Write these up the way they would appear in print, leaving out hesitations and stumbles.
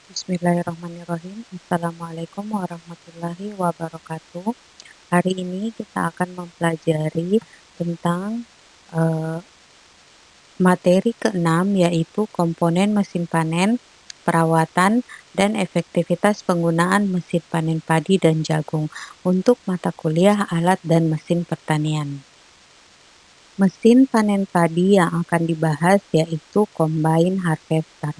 Bismillahirrahmanirrahim. Assalamualaikum warahmatullahi wabarakatuh. Hari ini kita akan mempelajari tentang eh, materi keenam, yaitu komponen mesin panen, perawatan, dan efektivitas penggunaan mesin panen padi dan jagung untuk mata kuliah alat dan mesin pertanian. Mesin panen padi yang akan dibahas yaitu combine harvester.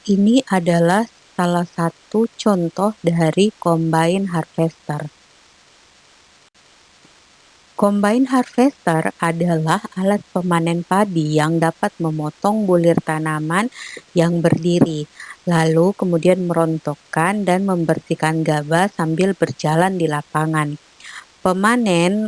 Ini adalah salah satu contoh dari combine harvester. Combine harvester adalah alat pemanen padi yang dapat memotong bulir tanaman yang berdiri, lalu kemudian merontokkan dan membersihkan gabah sambil berjalan di lapangan. Pemanen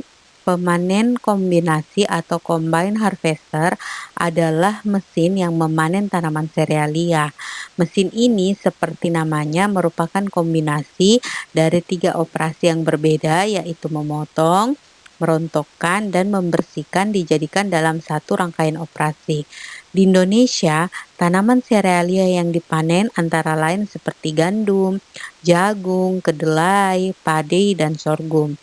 kombinasi atau combine harvester adalah mesin yang memanen tanaman serealia. Mesin ini seperti namanya merupakan kombinasi dari 3 operasi yang berbeda, yaitu memotong, merontokkan, dan membersihkan dijadikan dalam satu rangkaian operasi. Di Indonesia, tanaman serealia yang dipanen antara lain seperti gandum, jagung, kedelai, padi, dan sorghum.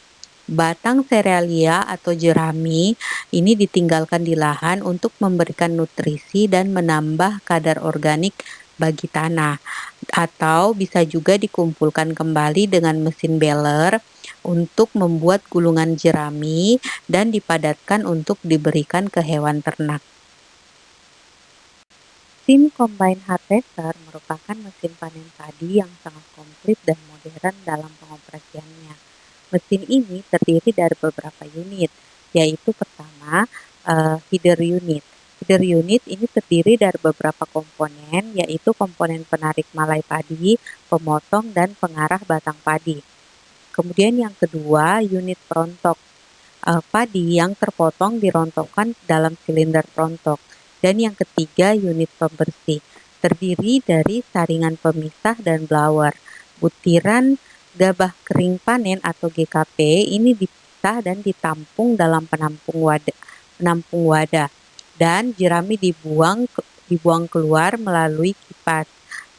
Batang serealia atau jerami ini ditinggalkan di lahan untuk memberikan nutrisi dan menambah kadar organik bagi tanah, atau bisa juga dikumpulkan kembali dengan mesin baler untuk membuat gulungan jerami dan dipadatkan untuk diberikan ke hewan ternak. Mesin combine harvester merupakan mesin panen padi yang sangat komplit dan modern dalam pengoperasiannya. Mesin ini terdiri dari beberapa unit, yaitu pertama, feeder unit. Feeder unit ini terdiri dari beberapa komponen, yaitu komponen penarik malai padi, pemotong, dan pengarah batang padi. Kemudian yang kedua, unit perontok. Padi yang terpotong dirontokkan dalam silinder perontok. Dan yang ketiga, unit pembersih. Terdiri dari saringan pemisah dan blower. Butiran gabah kering panen atau GKP ini dipisah dan ditampung dalam penampung wadah. Dan jerami dibuang keluar melalui kipas.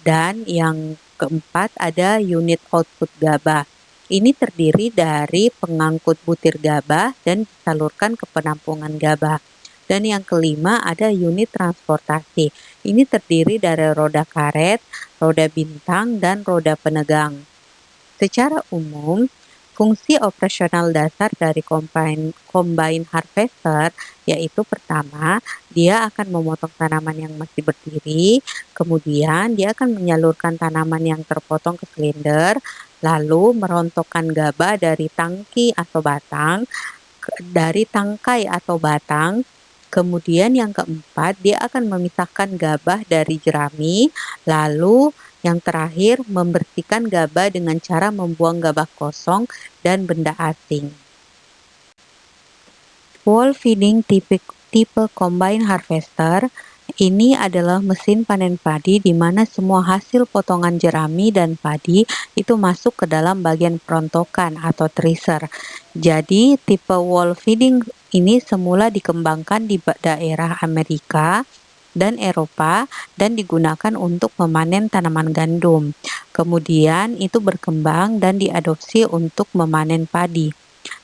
Dan yang keempat ada unit output gabah. Ini terdiri dari pengangkut butir gabah dan disalurkan ke penampungan gabah. Dan yang kelima ada unit transportasi. Ini terdiri dari roda karet, roda bintang, dan roda penegang. Secara umum, fungsi operasional dasar dari combine harvester yaitu pertama, dia akan memotong tanaman yang masih berdiri, kemudian dia akan menyalurkan tanaman yang terpotong ke silinder, lalu merontokkan gabah dari tangkai atau batang. Kemudian yang keempat, dia akan memisahkan gabah dari jerami, lalu yang terakhir membersihkan gabah dengan cara membuang gabah kosong dan benda asing. Wall feeding tipe combine harvester ini adalah mesin panen padi di mana semua hasil potongan jerami dan padi itu masuk ke dalam bagian perontokan atau thresher. Jadi tipe wall feeding ini semula dikembangkan di daerah Amerika dan Eropa dan digunakan untuk memanen tanaman gandum. Kemudian itu berkembang dan diadopsi untuk memanen padi.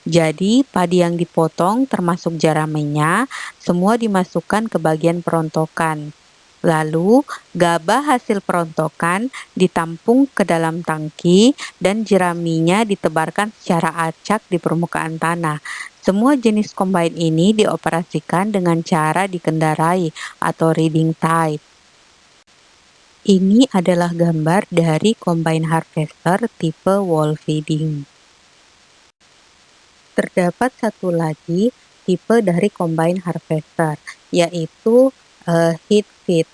Jadi padi yang dipotong termasuk jeraminya semua dimasukkan ke bagian perontokan. Lalu gabah hasil perontokan ditampung ke dalam tangki dan jeraminya ditebarkan secara acak di permukaan tanah. Semua jenis combine ini dioperasikan dengan cara dikendarai atau reading type. Ini adalah gambar dari combine harvester tipe wall feeding. Terdapat satu lagi tipe dari combine harvester, yaitu heat feed.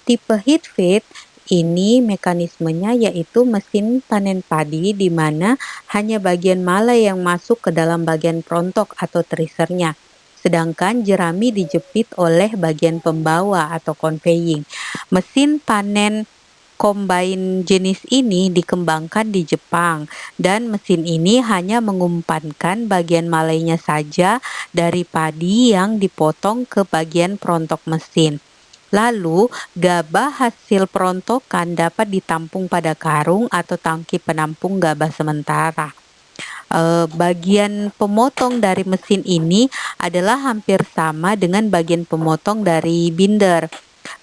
Tipe heat feed ini mekanismenya yaitu mesin panen padi di mana hanya bagian malai yang masuk ke dalam bagian perontok atau threshernya, sedangkan jerami dijepit oleh bagian pembawa atau conveying. Mesin panen combine jenis ini dikembangkan di Jepang dan mesin ini hanya mengumpankan bagian malainya saja dari padi yang dipotong ke bagian perontok mesin. Lalu, gabah hasil perontokan dapat ditampung pada karung atau tangki penampung gabah sementara. Bagian pemotong dari mesin ini adalah hampir sama dengan bagian pemotong dari binder.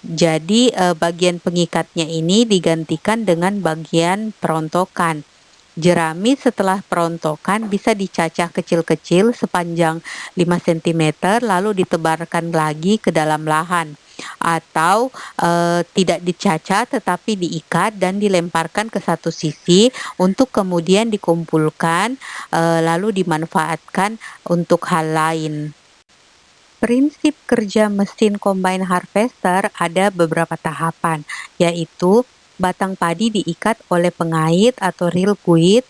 Jadi, bagian pengikatnya ini digantikan dengan bagian perontokan. Jerami setelah perontokan bisa dicacah kecil-kecil sepanjang 5 cm lalu ditebarkan lagi ke dalam lahan, atau tidak dicacah tetapi diikat dan dilemparkan ke satu sisi untuk kemudian dikumpulkan lalu dimanfaatkan untuk hal lain. Prinsip kerja mesin combine harvester ada beberapa tahapan, yaitu batang padi diikat oleh pengait atau reel guide,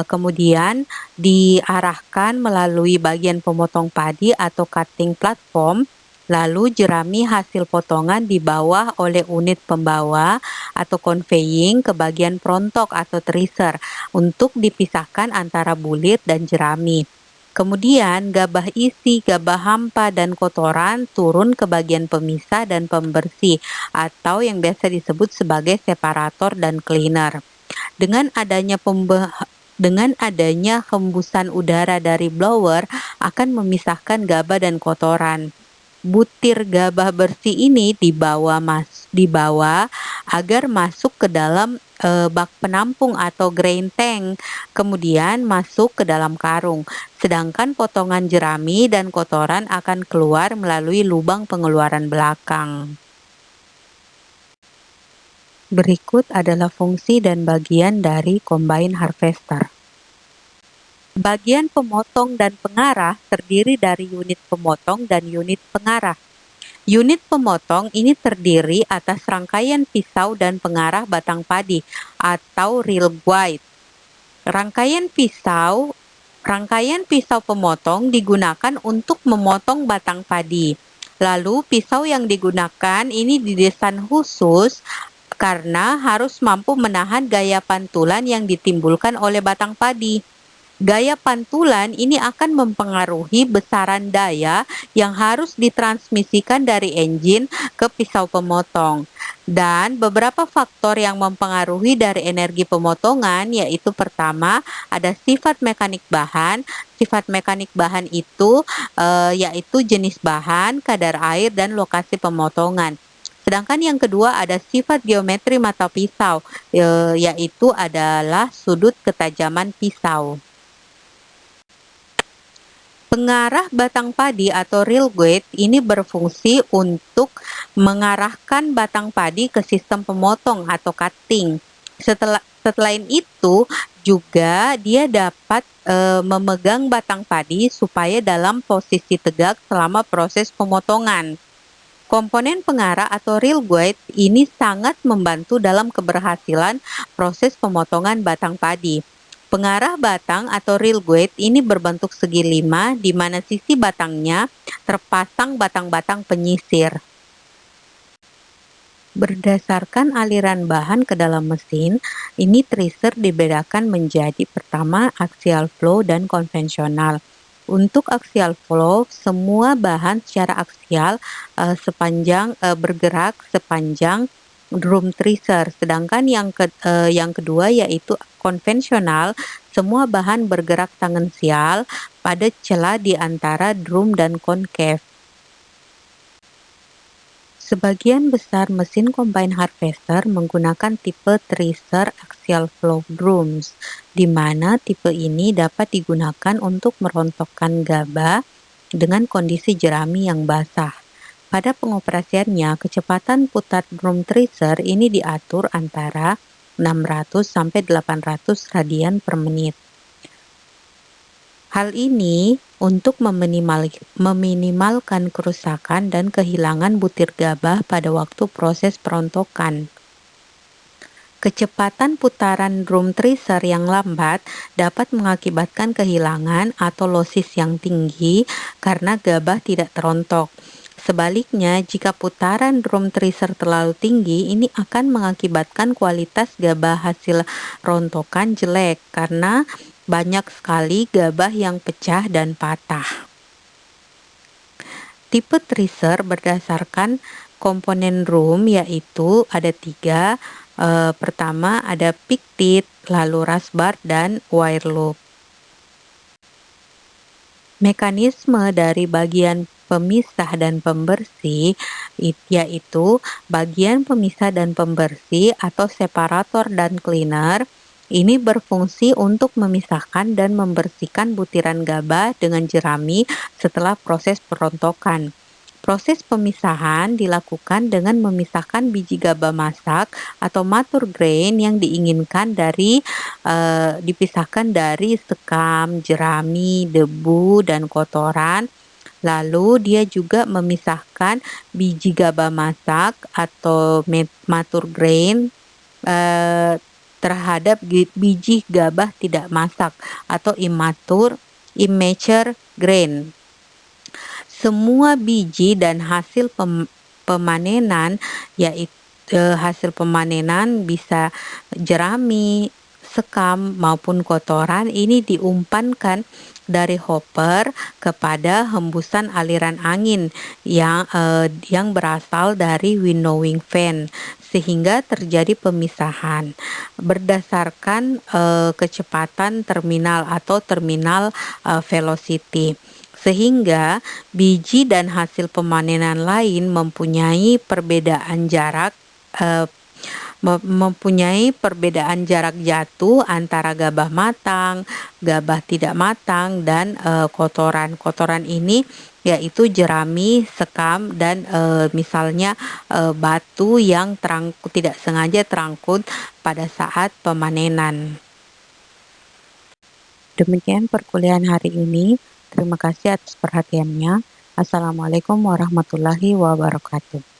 kemudian diarahkan melalui bagian pemotong padi atau cutting platform, lalu jerami hasil potongan dibawa oleh unit pembawa atau conveying ke bagian perontok atau thresher untuk dipisahkan antara bulir dan jerami. Kemudian gabah isi, gabah hampa, dan kotoran turun ke bagian pemisah dan pembersih atau yang biasa disebut sebagai separator dan cleaner. Dengan adanya hembusan udara dari blower akan memisahkan gabah dan kotoran. Butir gabah bersih ini dibawa agar masuk ke dalam bak penampung atau grain tank, kemudian masuk ke dalam karung. Sedangkan potongan jerami dan kotoran akan keluar melalui lubang pengeluaran belakang. Berikut adalah fungsi dan bagian dari combine harvester. Bagian pemotong dan pengarah terdiri dari unit pemotong dan unit pengarah. Unit pemotong ini terdiri atas rangkaian pisau dan pengarah batang padi atau reel guide. Rangkaian pisau pemotong digunakan untuk memotong batang padi. Lalu pisau yang digunakan ini didesain khusus karena harus mampu menahan gaya pantulan yang ditimbulkan oleh batang padi. Gaya pantulan ini akan mempengaruhi besaran daya yang harus ditransmisikan dari engine ke pisau pemotong. Dan beberapa faktor yang mempengaruhi dari energi pemotongan yaitu pertama ada sifat mekanik bahan. Sifat mekanik bahan itu yaitu jenis bahan, kadar air, dan lokasi pemotongan. Sedangkan yang kedua ada sifat geometri mata pisau, yaitu adalah sudut ketajaman pisau. Pengarah batang padi atau reel guide ini berfungsi untuk mengarahkan batang padi ke sistem pemotong atau cutting. Selain itu juga dia dapat memegang batang padi supaya dalam posisi tegak selama proses pemotongan. Komponen pengarah atau reel guide ini sangat membantu dalam keberhasilan proses pemotongan batang padi. Pengarah batang atau reel guide ini berbentuk segi 5 di mana sisi batangnya terpasang batang-batang penyisir. Berdasarkan aliran bahan ke dalam mesin, ini thresher dibedakan menjadi pertama axial flow dan konvensional. Untuk axial flow, semua bahan secara aksial bergerak sepanjang drum thresher, sedangkan yang kedua yaitu konvensional, semua bahan bergerak tangensial pada celah di antara drum dan concave. Sebagian besar mesin combine harvester menggunakan tipe thresher axial flow drums, di mana tipe ini dapat digunakan untuk merontokkan gabah dengan kondisi jerami yang basah. Pada pengoperasiannya, kecepatan putar drum thresher ini diatur antara 600 sampai 800 radian per menit. Hal ini untuk meminimalkan kerusakan dan kehilangan butir gabah pada waktu proses perontokan. Kecepatan putaran drum thresher yang lambat dapat mengakibatkan kehilangan atau losis yang tinggi karena gabah tidak terontok. Sebaliknya, jika putaran drum thresher terlalu tinggi, ini akan mengakibatkan kualitas gabah hasil rontokan jelek karena banyak sekali gabah yang pecah dan patah. Tipe thresher berdasarkan Komponen rum yaitu ada 3, pertama ada pictet, lalu rasbar, dan wire loop. Mekanisme dari bagian pemisah dan pembersih yaitu bagian pemisah dan pembersih atau separator dan cleaner ini berfungsi untuk memisahkan dan membersihkan butiran gabah dengan jerami setelah proses perontokan. Proses pemisahan dilakukan dengan memisahkan biji gabah masak atau mature grain yang diinginkan dipisahkan dari sekam, jerami, debu, dan kotoran. Lalu dia juga memisahkan biji gabah masak atau mature grain terhadap biji gabah tidak masak atau immature grain. Semua biji dan hasil pemanenan yaitu hasil pemanenan bisa jerami, sekam maupun kotoran ini diumpankan dari hopper kepada hembusan aliran angin yang berasal dari winnowing fan sehingga terjadi pemisahan berdasarkan kecepatan terminal atau terminal velocity. Sehingga biji dan hasil pemanenan lain mempunyai perbedaan jarak jatuh antara gabah matang, gabah tidak matang, dan kotoran. Kotoran ini yaitu jerami, sekam, dan misalnya batu yang tidak sengaja terangkut pada saat pemanenan. Demikian perkuliahan hari ini. Terima kasih atas perhatiannya. Assalamualaikum warahmatullahi wabarakatuh.